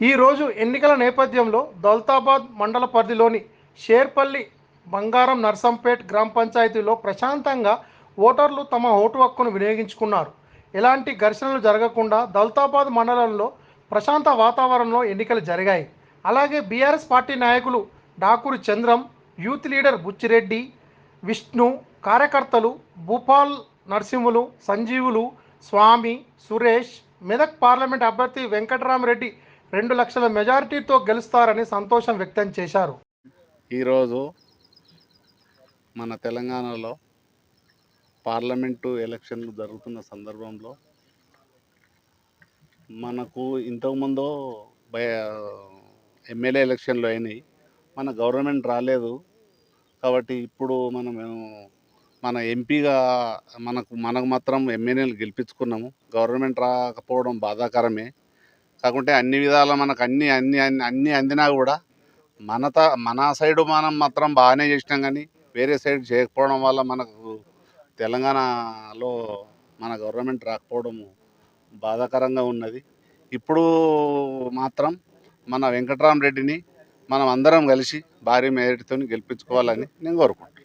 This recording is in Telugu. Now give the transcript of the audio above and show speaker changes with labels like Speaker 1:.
Speaker 1: ఈరోజు ఎన్నికల నేపథ్యంలో దౌలతాబాద్ మండల పరిధిలోని షేర్పల్లి బంగారం నర్సంపేట్ గ్రామ పంచాయతీలో ప్రశాంతంగా ఓటర్లు తమ ఓటు హక్కును వినియోగించుకున్నారు. ఎలాంటి ఘర్షణలు జరగకుండా దౌలతాబాద్ మండలంలో ప్రశాంత వాతావరణంలో ఎన్నికలు జరిగాయి. అలాగే బీఆర్ఎస్ పార్టీ నాయకులు డాకూరి చంద్రం, యూత్ లీడర్ బుచ్చిరెడ్డి, విష్ణు, కార్యకర్తలు భూపాల్ నరసింహులు, సంజీవులు, స్వామి, సురేష్, మెదక్ పార్లమెంట్ అభ్యర్థి వెంకటరామరెడ్డి 2 లక్షల మెజారిటీతో గెలుస్తారని సంతోషం వ్యక్తం చేశారు.
Speaker 2: ఈరోజు మన తెలంగాణలో పార్లమెంటు ఎలక్షన్లు జరుగుతున్న సందర్భంలో మనకు ఇంతకుముందు ఎమ్మెల్యే ఎలక్షన్లు అయినాయి. మన గవర్నమెంట్ రాలేదు కాబట్టి ఇప్పుడు మన ఎంపీగా మనకు మాత్రం ఎమ్మెల్యేలు గెలిపించుకున్నాము. గవర్నమెంట్ రాకపోవడం బాధాకరమే. కాకుంటే అన్ని విధాలా మనకు అన్ని అన్ని అన్ని అందినా కూడా మన సైడు మనం మాత్రం బాగానే చేసినాం, కానీ వేరే సైడ్ చేయకపోవడం వల్ల మనకు తెలంగాణలో మన గవర్నమెంట్ రాకపోవడం బాధాకరంగా ఉన్నది. ఇప్పుడు మాత్రం మన వెంకటరామరెడ్డిని మనం అందరం కలిసి భారీ మెజారిటీతో గెలిపించుకోవాలని నేను కోరుకుంటున్నాను.